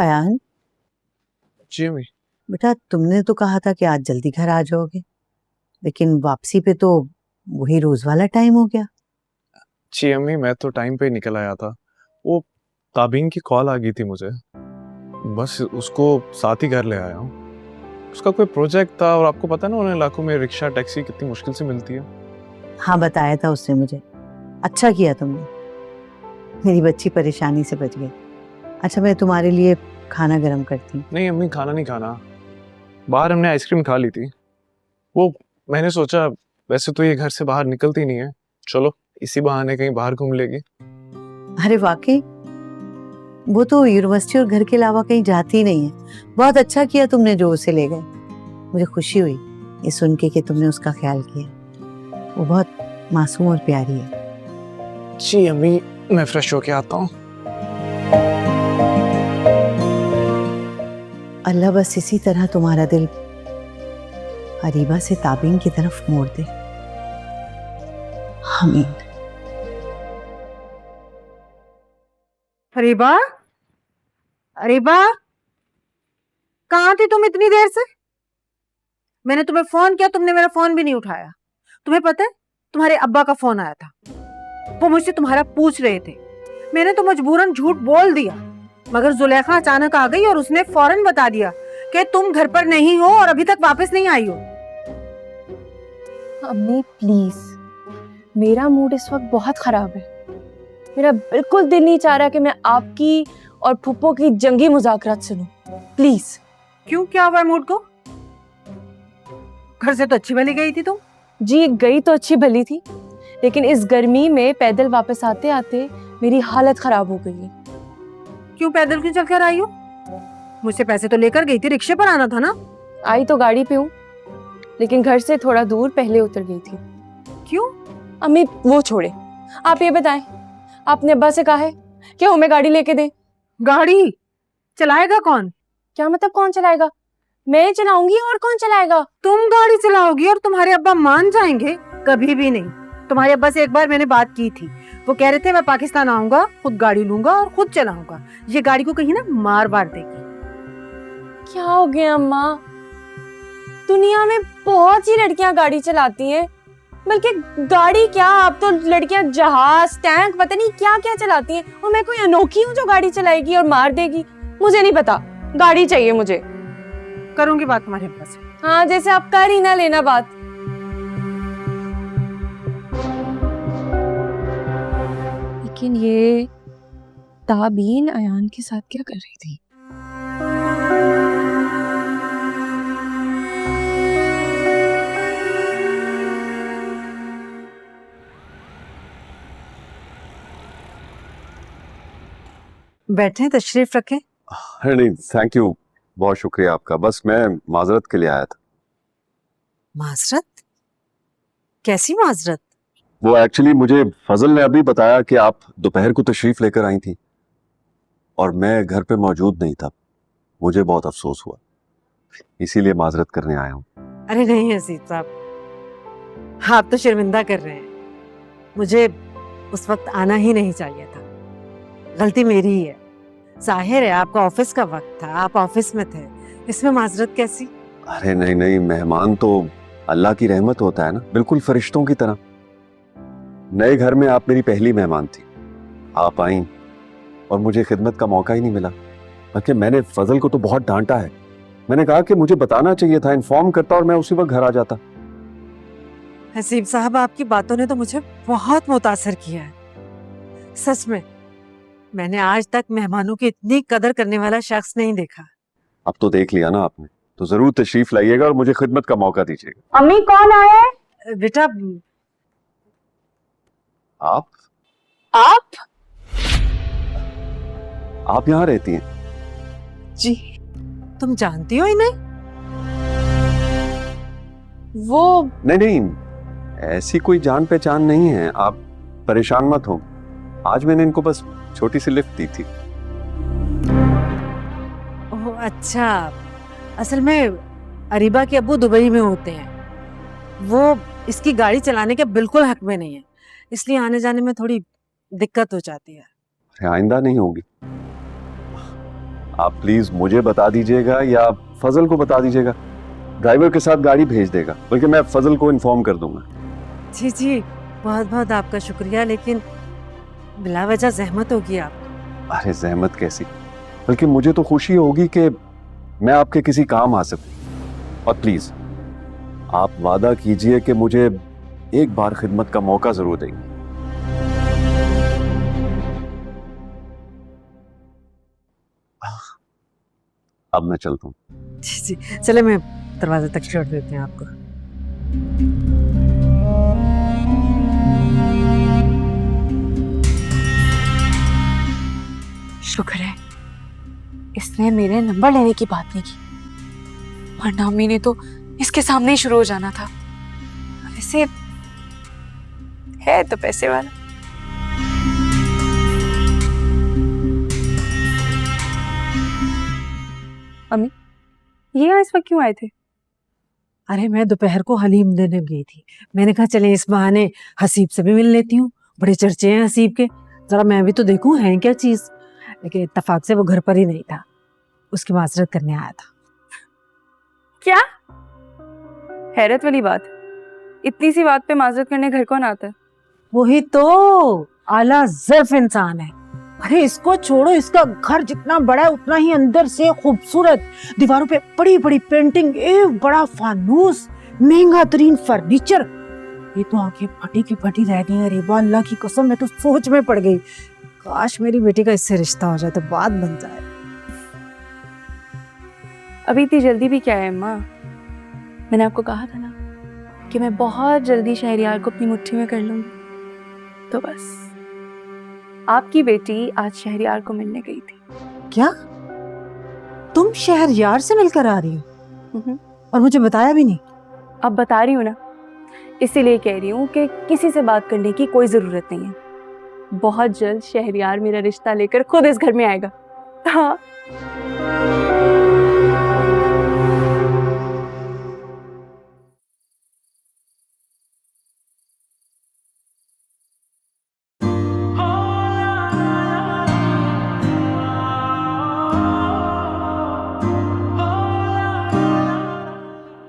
अयान, जी अम्मी। बेटा तुमने तो कहा था कि आज जल्दी घर आ जाओगे, लेकिन वापसी पे तो वही रोज वाला टाइम हो गया। जी अम्मी, मैं तो टाइम पे निकल आया था। वो ताबीन की कॉल आ गई थी मुझे, बस उसको साथ ही घर ले आया हूँ। उसका कोई प्रोजेक्ट था और आपको पता है ना उन इलाकों में रिक्शा टैक्सी कितनी मुश्किल से मिलती है। हाँ, बताया था उसने मुझे। अच्छा किया तुमने, मेरी बच्ची परेशानी से बच गई। अच्छा, मैं तुम्हारे लिए खाना गर्म करती हूँ। नहीं अम्मी, खाना नहीं खाना, बाहर हमने आइसक्रीम खा ली थी। वो मैंने सोचा वैसे तो ये घर से बाहर निकलती नहीं है, चलो इसी बहाने कहीं बाहर घूम लेगी। अरे वाकई, वो तो यूनिवर्सिटी और घर के अलावा कहीं जाती नहीं है। बहुत अच्छा किया तुमने जो उसे ले गए। मुझे खुशी हुई ये सुन के कि तुमने उसका ख्याल किया। वो बहुत मासूम और प्यारी है। जी अम्मी, मैं फ्रेश होके आता हूँ। अल्लाह बस इसी तरह तुम्हारा दिल अरीबा से ताबीन की तरफ मोड़ दे। आमीन। अरीबा, अरीबा, कहाँ थी तुम इतनी देर से? मैंने तुम्हें फोन किया, तुमने मेरा फोन भी नहीं उठाया। तुम्हें पता है तुम्हारे अब्बा का फोन आया था, वो मुझसे तुम्हारा पूछ रहे थे। मैंने तो मजबूरन झूठ बोल दिया, मगर जुलेखा अचानक आ गई और उसने फौरन बता दिया कि तुम घर पर नहीं हो और अभी तक वापस नहीं आई हो। अम्मी प्लीज, मेरा मूड इस वक्त बहुत खराब है। मेरा बिल्कुल दिल नहीं चाह रहा कि मैं आपकी और फुप्पो की जंगी मुज़ाकरात सुनूं। प्लीज। क्यों, क्या हुआ मूड को? घर से तो अच्छी भली गई थी तुम। जी गई तो अच्छी भली थी, लेकिन इस गर्मी में पैदल वापस आते आते मेरी हालत खराब हो गई है। क्यों, पैदल क्यों चलकर आई हो? मुझसे पैसे तो लेकर गई थी, रिक्शे पर आना था ना। आई तो गाड़ी पे हूँ, लेकिन घर से थोड़ा दूर पहले उतर गई थी। क्यों? अम्मी वो छोड़े, आप ये बताएं, आपने अब्बा से कहा है कि हमें गाड़ी लेके दें? गाड़ी चलाएगा कौन? क्या मतलब कौन चलाएगा? मैं चलाऊंगी और कौन चलाएगा? तुम गाड़ी चलाओगी और तुम्हारे अब्बा मान जाएंगे? कभी भी नहीं। तुम्हारे अब्बा से एक बार मैंने बात की थी, वो कह रहे थे मैं पाकिस्तान आऊंगा, खुद गाड़ी लूंगा और खुद चलाऊंगा। ये गाड़ी को कहीं ना मार बार देगी। क्या हो गया अम्मा? दुनिया में बहुत सी लड़कियां गाड़ी चलाती हैं, बल्कि गाड़ी क्या, आप तो लड़कियां जहाज टैंक पता नहीं क्या क्या चलाती हैं, और मैं कोई अनोखी हूँ जो गाड़ी चलाएगी और मार देगी? मुझे नहीं पता, गाड़ी चाहिए मुझे। करूंगी बात तुम्हारे अब्बा से। हाँ, जैसे आप कर ही ना लेना बात। लेकिन ये ताबीन अयान के साथ क्या कर रही थी? बैठे, तशरीफ रखें। अरे नहीं, थैंक यू, बहुत शुक्रिया आपका। बस मैं माजरत के लिए आया था। माजरत? कैसी माजरत? वो एक्चुअली मुझे फजल ने अभी बताया कि आप दोपहर को तशरीफ लेकर आई थी और मैं घर पे मौजूद नहीं था। मुझे बहुत अफसोस हुआ, इसीलिए माजरत करने आया हूँ। अरे नहीं हसीब साहब, आप तो शर्मिंदा कर रहे हैं। मुझे उस वक्त आना ही नहीं चाहिए था, गलती मेरी ही है। जाहिर है आपका ऑफिस का वक्त था, आप ऑफिस में थे, इसमें माजरत कैसी? अरे नहीं नहीं, मेहमान तो अल्लाह की रहमत होता है ना, बिल्कुल फरिश्तों की तरह। नए घर में आप मेरी पहली मेहमान थी, आप आई और मुझे खिदमत का मौका ही नहीं मिला। बल्कि मैंने फजल को तो बहुत डांटा है। मैंने कहा कि मुझे बताना चाहिए था, इन्फॉर्म करता और मैं उसी वक्त घर आ जाता। हसीब साहब, आपकी बातों ने तो मुझे बहुत मुतासर किया है। सच में मैंने आज तक मेहमानों की इतनी कदर करने वाला शख्स नहीं देखा। अब तो देख लिया ना आपने, तो जरूर तशरीफ लाइएगा और मुझे खिदमत का मौका दीजिएगा। अम्मी कौन आया है? बेटा आप यहाँ रहती हैं? जी, तुम जानती हो इन्हें? वो नहीं नहीं, ऐसी कोई जान पहचान नहीं है, आप परेशान मत हो। आज मैंने इनको बस छोटी सी लिफ्ट दी थी। ओह अच्छा, असल में अरीबा के अब्बू दुबई में होते हैं, वो इसकी गाड़ी चलाने के बिल्कुल हक में नहीं है, इसलिए आने जाने में थोड़ी दिक्कत हो जाती है। आइंदा नहीं होगी। आप प्लीज मुझे बता दीजिएगा या फजल को बता दीजिएगा, ड्राइवर के साथ गाड़ी भेज देगा, बल्कि मैं फजल को इन्फॉर्म कर दूंगा। जी जी, बहुत बहुत आपका शुक्रिया, लेकिन बिला वजह जहमत होगी आप। अरे जहमत कैसी, बल्कि मुझे तो खुशी होगी कि मैं आपके किसी काम आ सकूं। और प्लीज आप वादा कीजिए कि मुझे एक बार खिदमत का मौका जरूर देंगे। अब मैं चलता हूँ। जी जी, चले मैं दरवाजे तक छोड़ देते हैं आपको। शुक्र है इसने मेरे नंबर लेने की बात नहीं की, वरना अम्मी ने तो इसके सामने ही शुरू हो जाना था। वैसे है तो पैसे वाला। अम्मी, ये यहाँ इस वक्त क्यों आए थे? अरे मैं दोपहर को हलीम देने गई थी, मैंने कहा चले इस बहाने हसीब से भी मिल लेती हूँ, बड़े चर्चे हैं हसीब के, जरा मैं भी तो देखूं है क्या चीज। लेकिन इत्तेफाक से वो घर पर ही नहीं था, उसकी माजरत करने आया था। क्या हैरत वाली बात, इतनी सी बात पे माजरत करने घर कौन आता है? वही तो आला ज़र्फ इंसान है। अरे इसको छोड़ो, इसका घर जितना बड़ा है उतना ही अंदर से खूबसूरत, दीवारों पे बड़ी बड़ी पेंटिंग, एक बड़ा फानूस, महंगा तरीन फर्नीचर। ये तो आंखें फटी की फटी रह गई। अरे वाह, अल्लाह की कसम मैं तो सोच में पड़ गई, काश मेरी बेटी का इससे रिश्ता हो जाए तो बात बन जाए। अभी इतनी जल्दी भी क्या है अम्मा? मैंने आपको कहा था ना कि मैं बहुत जल्दी शहरयार को अपनी मुट्ठी में कर लूंगी। तो बस आपकी बेटी आज शहरयार को मिलने गई थी। क्या तुम शहरयार से मिलकर आ रही हो और मुझे बताया भी नहीं? अब बता रही हूँ ना, इसीलिए कह रही हूँ कि किसी से बात करने की कोई जरूरत नहीं है। बहुत जल्द शहरयार मेरा रिश्ता लेकर खुद इस घर में आएगा। हाँ।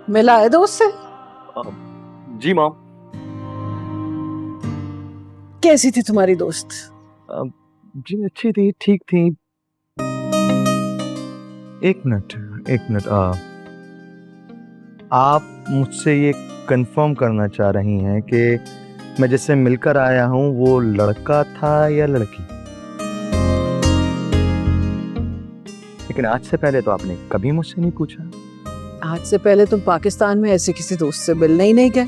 मिला है दोस्त से? जी मॉम। कैसी थी तुम्हारी दोस्त? जी अच्छी थी, ठीक थी। एक मिनट आप मुझसे ये कंफर्म करना चाह रही हैं कि मैं जिससे मिलकर आया हूँ वो लड़का था या लड़की? लेकिन आज से पहले तो आपने कभी मुझसे नहीं पूछा। आज से पहले तुम पाकिस्तान में ऐसे किसी दोस्त से मिलने ही नहीं गए?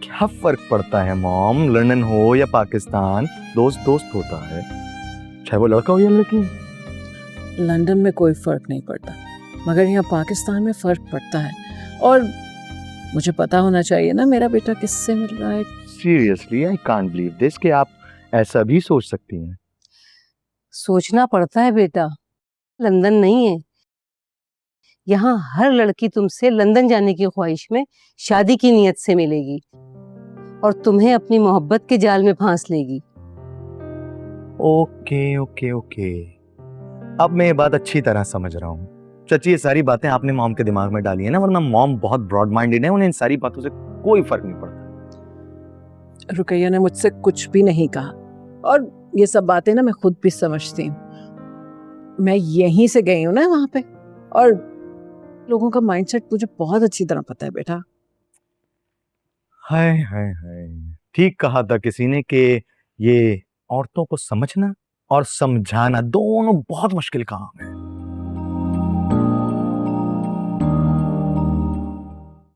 क्या फर्क पड़ता है मॉम, लंदन हो या पाकिस्तान, दोस्त दोस्त होता है, चाहे वो लड़का हो या लड़की। लंदन में कोई फर्क नहीं पड़ता, मगर यहाँ पाकिस्तान में फर्क पड़ता है। और मुझे पता होना चाहिए ना मेरा बेटा किससे मिल रहा है। Seriously I can't believe this कि आप ऐसा भी सोच सकती हैं। सोचना पड़ता है बेटा, लंदन नहीं है। यहाँ हर लड़की तुमसे लंदन जाने की ख्वाहिश में शादी की नीयत से मिलेगी और तुम्हें अपनी मोहब्बत के जाल में फांस लेगी। ओके ओके ओके, अब मैं ये बात अच्छी तरह समझ रहा हूँ। चाची ये सारी बातें आपने मॉम के दिमाग में डाली है ना, वरना मॉम बहुत ब्रॉड माइंडेड है, उन्हें इन सारी बातों से कोई फर्क नहीं पड़ता। रुकैया ने मुझसे कुछ भी नहीं कहा और ये सब बातें ना मैं खुद भी समझती हूँ। मैं यहीं से गई हूँ ना वहां पे, और लोगों का माइंडसेट मुझे बहुत अच्छी तरह पता है बेटा। हाय हाय हाय, ठीक कहा था किसी ने कि ये औरतों को समझना और समझाना दोनों बहुत मुश्किल काम है।